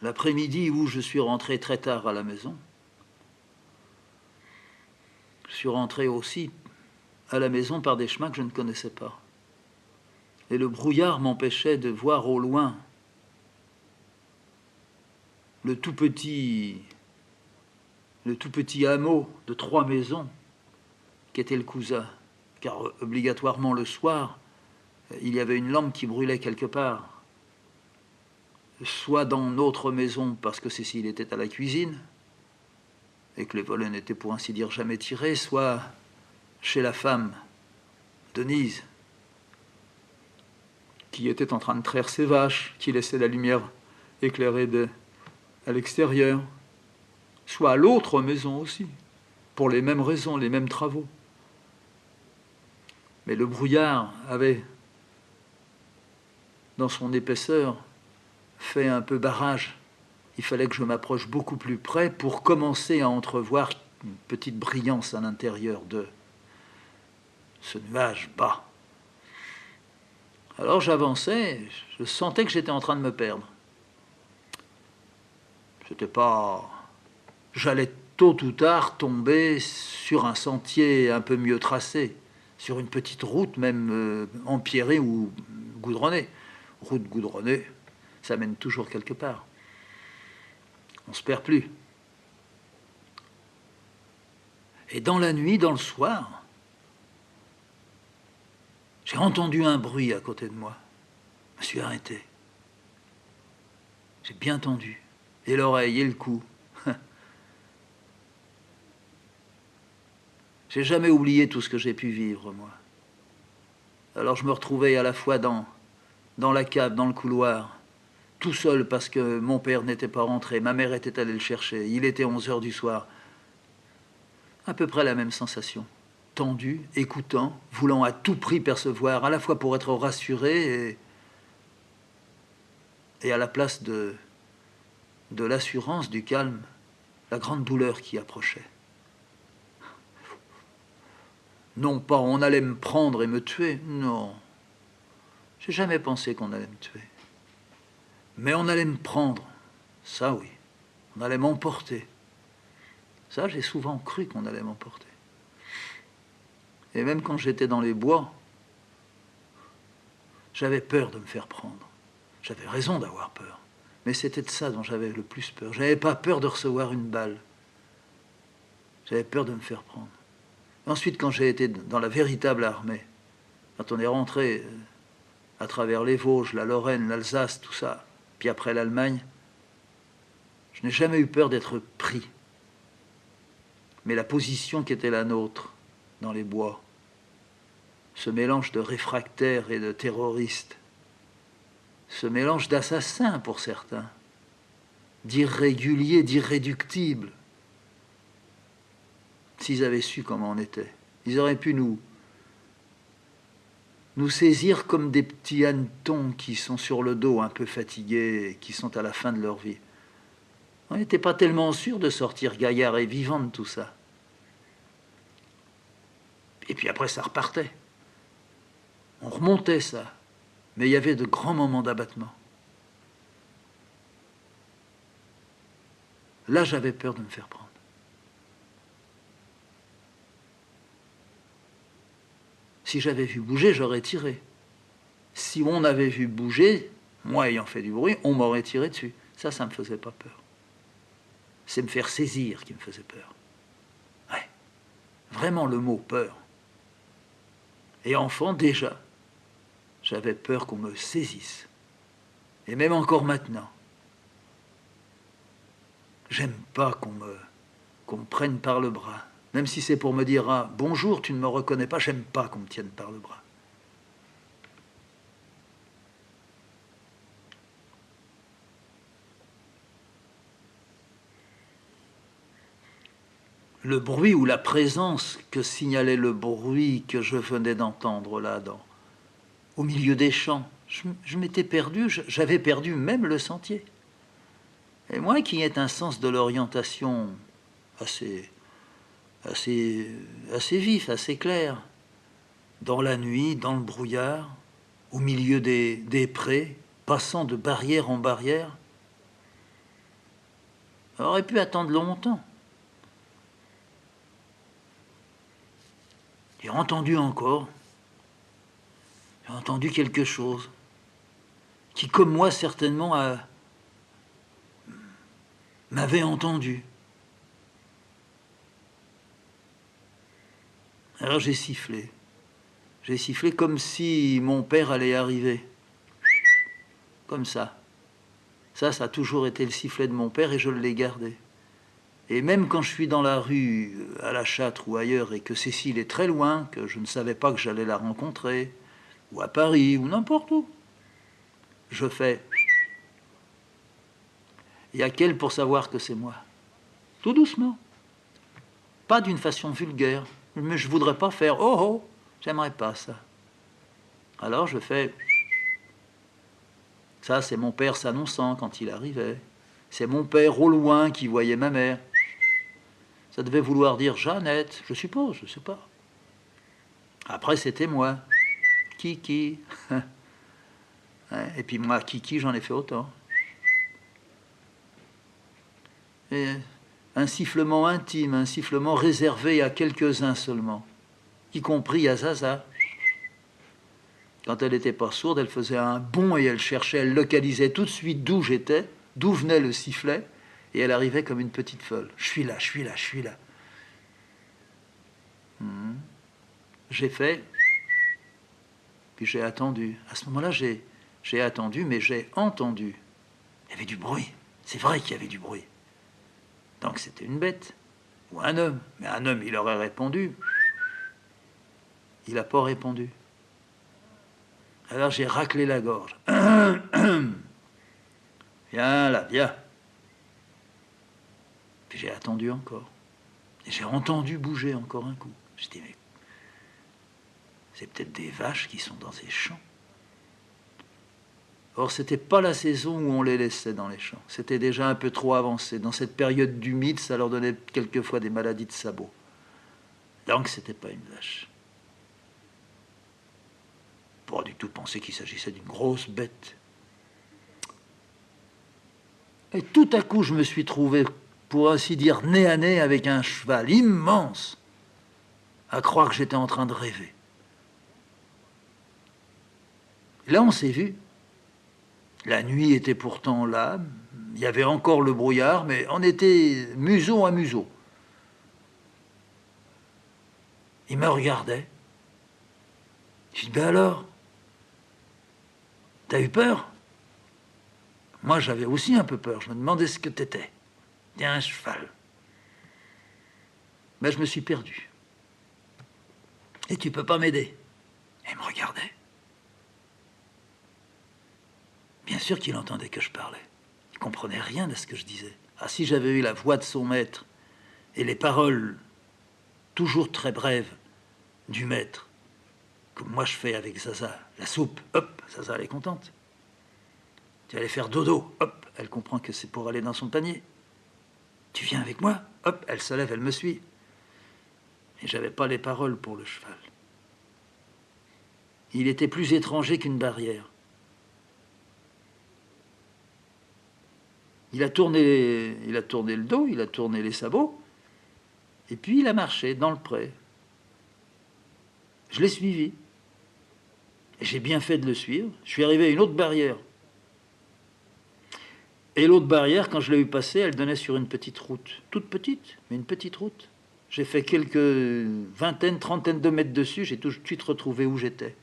L'après-midi où je suis rentré très tard à la maison, je suis rentré aussi à la maison par des chemins que je ne connaissais pas. Et le brouillard m'empêchait de voir au loin le tout petit hameau de 3 maisons qu'était le cousin. Car obligatoirement le soir, il y avait une lampe qui brûlait quelque part. Soit dans notre maison parce que Cécile était à la cuisine et que les volets n'étaient pour ainsi dire jamais tirés, soit chez la femme, Denise, qui était en train de traire ses vaches, qui laissait la lumière éclairée à l'extérieur, soit à l'autre maison aussi, pour les mêmes raisons, les mêmes travaux. Mais le brouillard avait, dans son épaisseur, fait un peu barrage. Il fallait que je m'approche beaucoup plus près pour commencer à entrevoir une petite brillance à l'intérieur de ce nuage bas. Alors j'avançais, je sentais que j'étais en train de me perdre. C'était pas... J'allais tôt ou tard tomber sur un sentier un peu mieux tracé, sur une petite route même empierrée ou goudronnée. Route goudronnée, ça mène toujours quelque part. On se perd plus. Et dans la nuit, dans le soir, j'ai entendu un bruit à côté de moi. Je me suis arrêté. J'ai bien entendu. Et l'oreille et le cou. J'ai jamais oublié tout ce que j'ai pu vivre, moi. Alors je me retrouvais à la fois dans la cave, dans le couloir, tout seul parce que mon père n'était pas rentré, ma mère était allée le chercher, il était 11 h du soir. À peu près la même sensation. Tendu, écoutant, voulant à tout prix percevoir, à la fois pour être rassuré et à la place de l'assurance, du calme, la grande douleur qui approchait. Non pas on allait me prendre et me tuer, non. J'ai jamais pensé qu'on allait me tuer. Mais on allait me prendre, ça oui. On allait m'emporter. Ça, j'ai souvent cru qu'on allait m'emporter. Et même quand j'étais dans les bois, j'avais peur de me faire prendre. J'avais raison d'avoir peur. Mais c'était de ça dont j'avais le plus peur. J'avais pas peur de recevoir une balle. J'avais peur de me faire prendre. Ensuite, quand j'ai été dans la véritable armée, quand on est rentré à travers les Vosges, la Lorraine, l'Alsace, tout ça, puis après l'Allemagne, je n'ai jamais eu peur d'être pris. Mais la position qui était la nôtre, dans les bois, ce mélange de réfractaires et de terroristes, ce mélange d'assassins pour certains, d'irréguliers, d'irréductibles, s'ils avaient su comment on était, ils auraient pu nous saisir comme des petits hannetons qui sont sur le dos un peu fatigués et qui sont à la fin de leur vie. On n'était pas tellement sûr de sortir gaillard et vivant de tout ça. Et puis après, ça repartait. On remontait ça. Mais il y avait de grands moments d'abattement. Là, j'avais peur de me faire prendre. Si j'avais vu bouger, j'aurais tiré. Si on avait vu bouger, moi ayant fait du bruit, on m'aurait tiré dessus. Ça me faisait pas peur. C'est me faire saisir qui me faisait peur. Ouais. Vraiment le mot peur. Et enfant, déjà, j'avais peur qu'on me saisisse. Et même encore maintenant. J'aime pas qu'on me prenne par le bras. Même si c'est pour me dire « Ah, bonjour, tu ne me reconnais pas », j'aime pas qu'on me tienne par le bras. Le bruit ou la présence que signalait le bruit que je venais d'entendre là, au milieu des champs, je m'étais perdu, j'avais perdu même le sentier. Et moi qui ai un sens de l'orientation assez vif, assez clair, dans la nuit, dans le brouillard, au milieu des prés, passant de barrière en barrière. On aurait pu attendre longtemps. J'ai entendu encore. J'ai entendu quelque chose qui, comme moi, certainement, m'avait entendu. Alors j'ai sifflé. J'ai sifflé comme si mon père allait arriver. Comme ça. Ça a toujours été le sifflet de mon père et je l'ai gardé. Et même quand je suis dans la rue, à la Châtre ou ailleurs, et que Cécile est très loin, que je ne savais pas que j'allais la rencontrer, ou à Paris, ou n'importe où, je fais... Il y a qu'elle pour savoir que c'est moi. Tout doucement. Pas d'une façon vulgaire. Mais je voudrais pas faire « Oh oh !» J'aimerais pas ça. Alors je fais... Ça, c'est mon père s'annonçant quand il arrivait. C'est mon père au loin qui voyait ma mère. Ça devait vouloir dire Jeannette, je suppose, je sais pas. Après, c'était moi. Kiki. Et puis moi, Kiki, j'en ai fait autant. Et un sifflement intime, un sifflement réservé à quelques-uns seulement, y compris à Zaza. Quand elle n'était pas sourde, elle faisait un bond et elle cherchait, elle localisait tout de suite d'où j'étais, d'où venait le sifflet, et elle arrivait comme une petite folle. Je suis là, je suis là, je suis là. J'ai fait, puis j'ai attendu. À ce moment-là, j'ai attendu, mais j'ai entendu. Il y avait du bruit. C'est vrai qu'il y avait du bruit. Donc c'était une bête, ou un homme. Mais un homme, il aurait répondu. Il n'a pas répondu. Alors j'ai raclé la gorge. Viens là, viens. Puis j'ai attendu encore. Et j'ai entendu bouger encore un coup. Je dis, mais c'est peut-être des vaches qui sont dans ces champs. Or, c'était pas la saison où on les laissait dans les champs. C'était déjà un peu trop avancé. Dans cette période d'humide, ça leur donnait quelquefois des maladies de sabot. Donc, c'était pas une vache. Pas du tout penser qu'il s'agissait d'une grosse bête. Et tout à coup, je me suis trouvé, pour ainsi dire, nez à nez avec un cheval immense, à croire que j'étais en train de rêver. Là, on s'est vu. La nuit était pourtant là, il y avait encore le brouillard, mais on était museau à museau. Il me regardait. Je dis, ben alors, t'as eu peur? Moi, j'avais aussi un peu peur. Je me demandais ce que t'étais. T'es un cheval. Mais je me suis perdu. Et tu peux pas m'aider. Et il me regardait. Bien sûr qu'il entendait que je parlais. Il comprenait rien de ce que je disais. Ah, si j'avais eu la voix de son maître et les paroles toujours très brèves du maître, comme moi je fais avec Zaza, la soupe, hop, Zaza elle est contente. Tu vas aller faire dodo, hop, elle comprend que c'est pour aller dans son panier. Tu viens avec moi, hop, elle se lève, elle me suit. Et j'avais pas les paroles pour le cheval. Il était plus étranger qu'une barrière. Il a tourné le dos, il a tourné les sabots, et puis il a marché dans le pré. Je l'ai suivi. Et j'ai bien fait de le suivre. Je suis arrivé à une autre barrière. Et l'autre barrière, quand je l'ai vu passer, elle donnait sur une petite route. Toute petite, mais une petite route. J'ai fait quelques vingtaines, trentaines de mètres dessus, j'ai tout de suite retrouvé où j'étais.